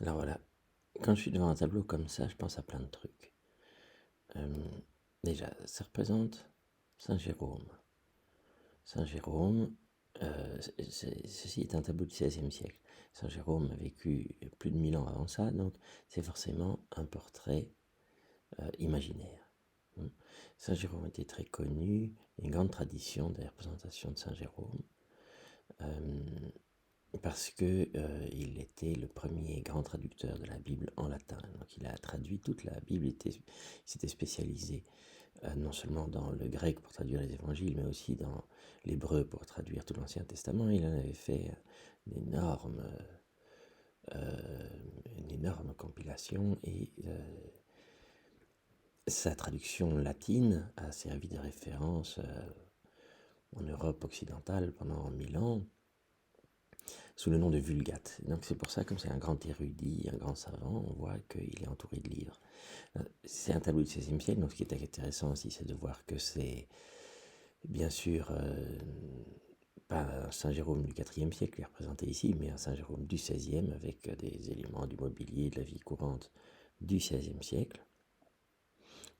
Alors voilà, quand je suis devant un tableau comme ça, je pense à plein de trucs. Euh, Déjà, ça représente Saint Jérôme. Saint Jérôme, ceci est un tableau du XVIe siècle. Saint Jérôme a vécu plus de 1000 ans avant ça, donc c'est forcément un portrait imaginaire. Saint Jérôme était très connu, il y a une grande tradition des représentations de Saint Jérôme, parce que il était le premier grand traducteur de la Bible en latin. Donc il a traduit toute la Bible, il s'était spécialisé non seulement dans le grec pour traduire les évangiles, mais aussi dans l'hébreu pour traduire tout l'Ancien Testament. Il en avait fait une énorme, une énorme compilation et sa traduction latine a servi de référence en Europe occidentale pendant 1000 ans sous le nom de Vulgate. Donc c'est pour ça, comme c'est un grand érudit, un grand savant, on voit qu'il est entouré de livres. C'est un tableau du XVIe siècle, donc ce qui est intéressant aussi, c'est de voir que c'est bien sûr pas un Saint Jérôme du IVe siècle qui est représenté ici, mais un Saint Jérôme du XVIe avec des éléments du mobilier, de la vie courante du XVIe siècle.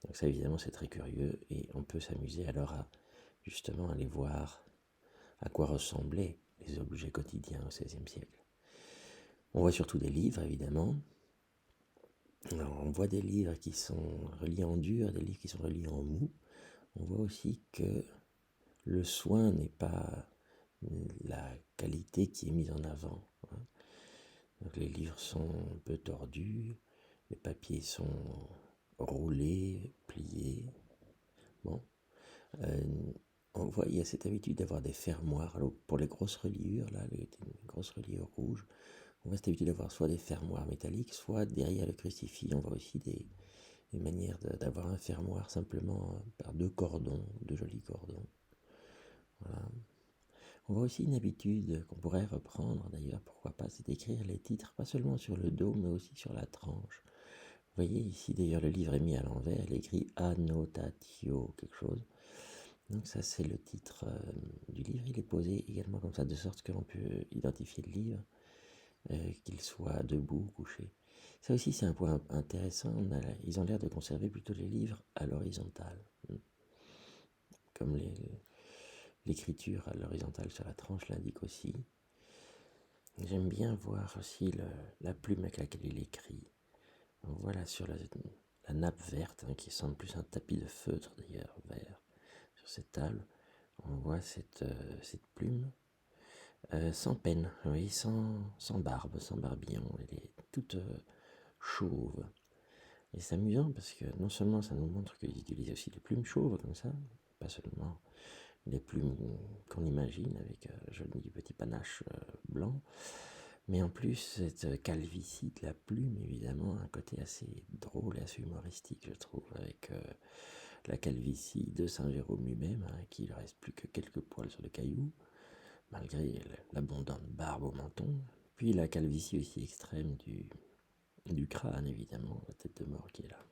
Donc ça évidemment c'est très curieux et on peut s'amuser alors à justement aller voir à quoi ressemblaient les objets quotidiens au XVIe siècle. On voit surtout des livres évidemment. Alors, on voit des livres qui sont reliés en dur, des livres qui sont reliés en mou. On voit aussi que le soin n'est pas la qualité qui est mise en avant. Donc les livres sont un peu tordus, les papiers sont roulés, pliés. Bon, euh, on voit il y a cette habitude d'avoir des fermoirs. Alors, pour les grosses reliures, là, les grosses reliures rouges, on voit cette habitude d'avoir soit des fermoirs métalliques, soit derrière le crucifix. On voit aussi des manières d'avoir un fermoir simplement par deux cordons, deux jolis cordons. Voilà. On voit aussi une habitude qu'on pourrait reprendre d'ailleurs, pourquoi pas, c'est d'écrire les titres, pas seulement sur le dos, mais aussi sur la tranche. Vous voyez ici d'ailleurs le livre est mis à l'envers, il est écrit Annotatio, quelque chose. Donc ça c'est le titre du livre, il est posé également comme ça, de sorte qu'on peut identifier le livre, qu'il soit debout ou couché. Ça aussi c'est un point intéressant, ils ont l'air de conserver plutôt les livres à l'horizontale, comme l'écriture à l'horizontale sur la tranche l'indique aussi. J'aime bien voir aussi la plume avec laquelle il écrit. On voit là sur la nappe verte, qui semble plus un tapis de feutre d'ailleurs, vert, sur cette table. On voit cette plume sans peine, oui, sans barbe, sans barbillon. Elle est toute chauve. Et c'est amusant parce que non seulement ça nous montre qu'ils utilisent aussi des plumes chauves comme ça, pas seulement les plumes qu'on imagine avec joli petit panache blanc, mais en plus cette calvitie de la plume, évidemment, un côté assez drôle et assez humoristique, je trouve, avec la calvitie de Saint Jérôme lui-même, qui ne reste plus que quelques poils sur le caillou, malgré l'abondante barbe au menton, puis la calvitie aussi extrême du crâne, évidemment, la tête de mort qui est là.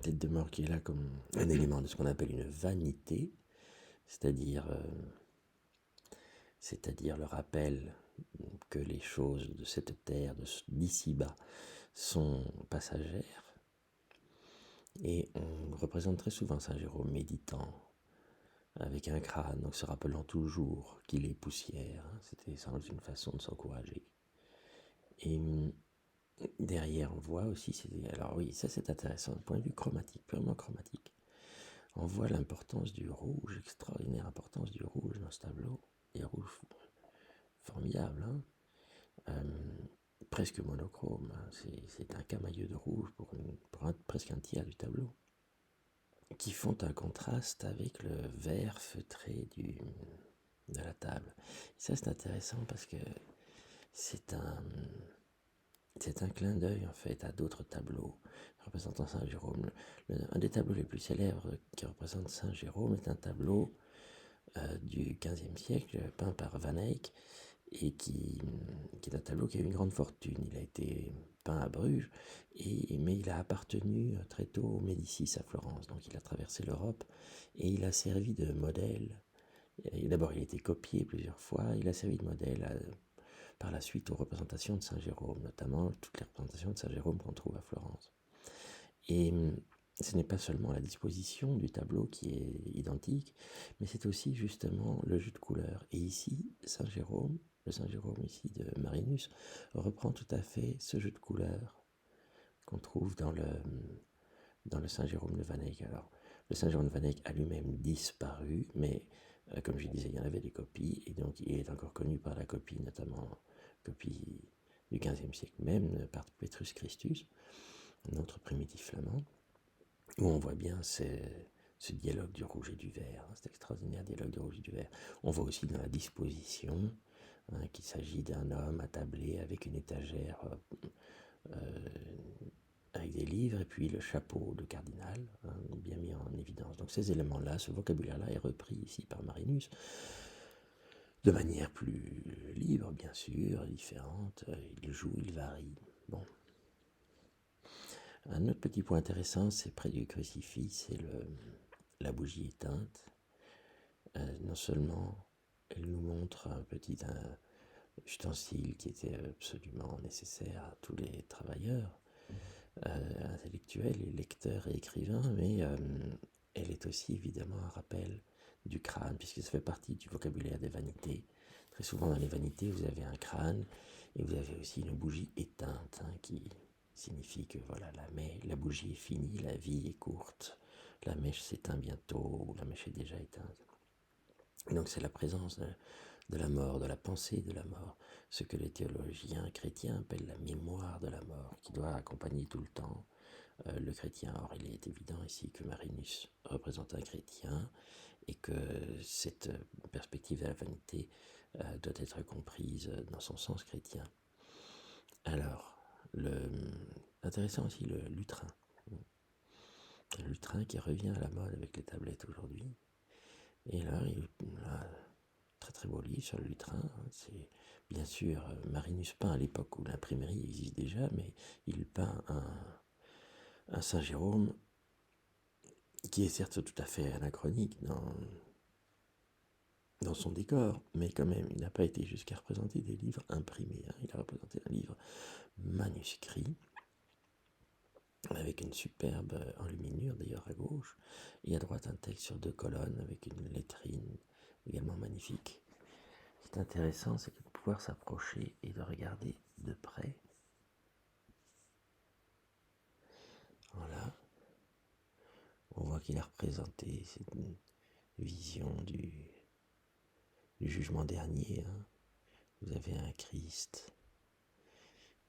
Tête de mort qui est là comme un élément de ce qu'on appelle une vanité, c'est-à-dire le rappel que les choses de cette terre, d'ici-bas, sont passagères. Et on représente très souvent Saint Jérôme méditant, avec un crâne, donc se rappelant toujours qu'il est poussière. C'était sans doute une façon de s'encourager. Et derrière, on voit aussi, alors oui, ça c'est intéressant, du point de vue chromatique, purement chromatique. On voit l'importance du rouge, extraordinaire importance du rouge dans ce tableau. Et rouge formidable, presque monochrome. C'est un camailleux de rouge pour presque un tiers du tableau, qui font un contraste avec le vert feutré de la table. Et ça c'est intéressant parce que c'est un clin d'œil en fait à d'autres tableaux représentant Saint Jérôme. Un des tableaux les plus célèbres qui représente Saint Jérôme est un tableau du XVe siècle peint par Van Eyck et qui est un tableau qui a eu une grande fortune. Il a été peint à Bruges, mais il a appartenu très tôt aux Médicis à Florence, donc il a traversé l'Europe et il a servi de modèle. D'abord, il a été copié plusieurs fois, il a servi de modèle par la suite aux représentations de Saint Jérôme, notamment toutes les représentations de Saint Jérôme qu'on trouve à Florence. Et ce n'est pas seulement la disposition du tableau qui est identique, mais c'est aussi justement le jeu de couleurs. Et ici, Saint Jérôme, le Saint Jérôme ici de Marinus, reprend tout à fait ce jeu de couleurs qu'on trouve dans le Saint Jérôme de Vanneck. Alors, le Saint Jérôme de Vanneck a lui-même disparu, mais comme je disais, il y en avait des copies, et donc il est encore connu par la copie, notamment copie du XVe siècle même, par Petrus Christus, un autre primitif flamand, où on voit bien ce dialogue du rouge et du vert, cet extraordinaire dialogue du rouge et du vert. On voit aussi dans la disposition qu'il s'agit d'un homme attablé avec une étagère avec des livres, et puis le chapeau de cardinal, bien mis en évidence. Donc ces éléments-là, ce vocabulaire-là est repris ici par Marinus, de manière plus libre, bien sûr, différente. Il joue, il varie. Bon. Un autre petit point intéressant, c'est près du crucifix, c'est la bougie éteinte. Non seulement elle nous montre un petit ustensile qui était absolument nécessaire à tous les travailleurs, intellectuels et lecteurs et écrivains, mais elle est aussi évidemment un rappel du crâne, puisque ça fait partie du vocabulaire des vanités. Très souvent dans les vanités, vous avez un crâne et vous avez aussi une bougie éteinte qui signifie que voilà, la bougie est finie, la vie est courte, la mèche s'éteint bientôt, ou la mèche est déjà éteinte. Et donc c'est la présence de la mort, de la pensée de la mort, ce que les théologiens chrétiens appellent la mémoire de la mort, qui doit accompagner tout le temps le chrétien. Or, il est évident ici que Marinus représente un chrétien et que cette perspective de la vanité doit être comprise dans son sens chrétien. Alors, intéressant aussi le lutrin. Le lutrin qui revient à la mode avec les tablettes aujourd'hui. Et là, très très beau livre sur le lutrin. C'est bien sûr Marinus peint à l'époque où l'imprimerie existe déjà, mais il peint un Saint Jérôme qui est certes tout à fait anachronique dans son décor, mais quand même, il n'a pas été jusqu'à représenter des livres imprimés. Il a représenté un livre manuscrit, avec une superbe enluminure d'ailleurs à gauche, et à droite un texte sur 2 colonnes avec une lettrine également magnifique. Ce qui est intéressant, c'est de pouvoir s'approcher et de regarder de près. Voilà. On voit qu'il a représenté cette vision du jugement dernier. Vous avez un Christ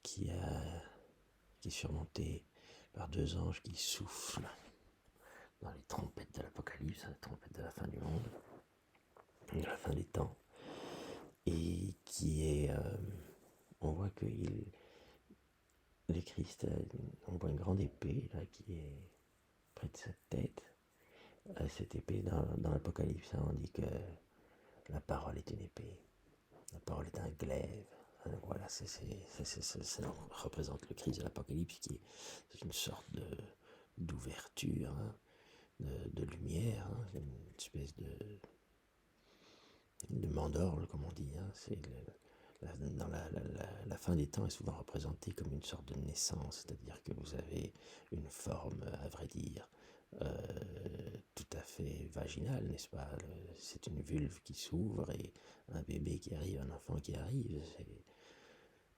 qui est surmonté par 2 anges qui soufflent dans les trompettes de l'Apocalypse, les trompettes de la fin du monde, de la fin des temps, et qui est... on voit que le Christ, on voit une grande épée là, qui est près de sa tête. Cette épée, dans l'Apocalypse, on dit que la parole est une épée, la parole est un glaive. Voilà, ça représente le Christ de l'Apocalypse qui est une sorte d'ouverture, de lumière, une espèce de mandorle, comme on dit. C'est dans la fin des temps est souvent représentée comme une sorte de naissance, c'est-à-dire que vous avez une forme, à vrai dire, tout à fait vaginale, n'est-ce pas? C'est une vulve qui s'ouvre et un bébé qui arrive, un enfant qui arrive.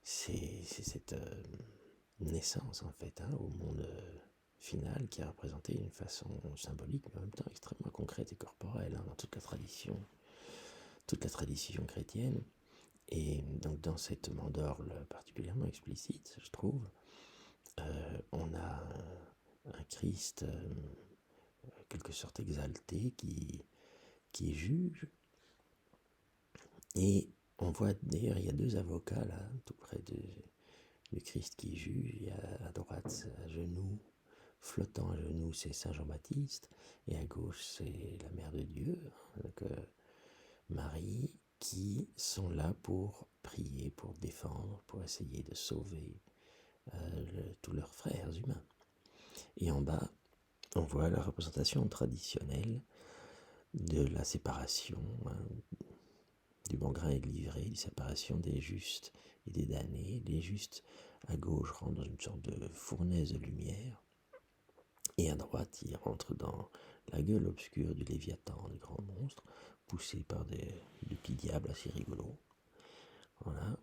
C'est cette naissance, en fait, au monde final qui est représenté d'une façon symbolique, mais en même temps extrêmement concrète et corporelle dans toute la tradition chrétienne. Et donc dans cette mandorle particulièrement explicite, je trouve, on a un Christ quelque sorte exalté qui juge. Et on voit d'ailleurs, il y a 2 avocats là, tout près du Christ qui juge. Il y a à droite, à genoux, flottant à genoux, c'est Saint Jean-Baptiste, et à gauche, c'est la Mère de Dieu, donc Marie, qui sont là pour prier, pour défendre, pour essayer de sauver tous leurs frères humains. Et en bas, on voit la représentation traditionnelle de la séparation du bon grain et de l'ivraie, une séparation des justes et des damnés. Les justes à gauche rentrent dans une sorte de fournaise de lumière, et à droite ils rentrent dans la gueule obscure du Léviathan, du grand monstre, poussé par des petits diables assez rigolos. Voilà.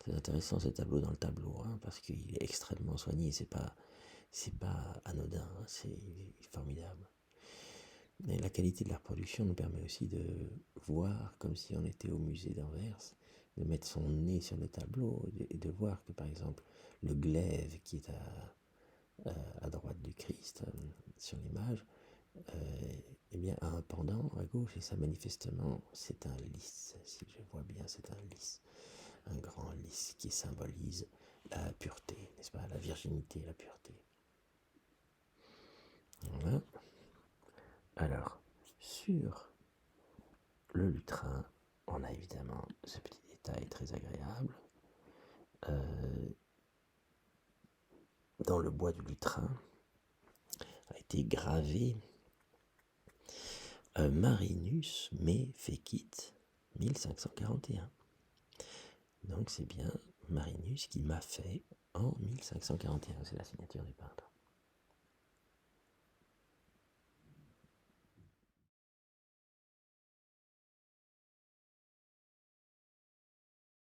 C'est intéressant ce tableau dans le tableau, hein, parce qu'il est extrêmement soigné, c'est pas anodin, hein, c'est formidable. Et la qualité de la reproduction nous permet aussi de voir, comme si on était au musée d'Anvers, de mettre son nez sur le tableau et de voir que par exemple le glaive qui est à droite du Christ sur l'image, eh bien a un pendant à gauche, et ça manifestement c'est un lys, si je vois bien c'est un lys, un grand lys qui symbolise la pureté, n'est-ce pas, la virginité, la pureté. Voilà. Alors, sur le lutrin, on a évidemment ce petit détail très agréable. Dans le bois du lutrin a été gravé Marinus me fecit 1541. Donc c'est bien Marinus qui m'a fait en 1541, c'est la signature du peintre.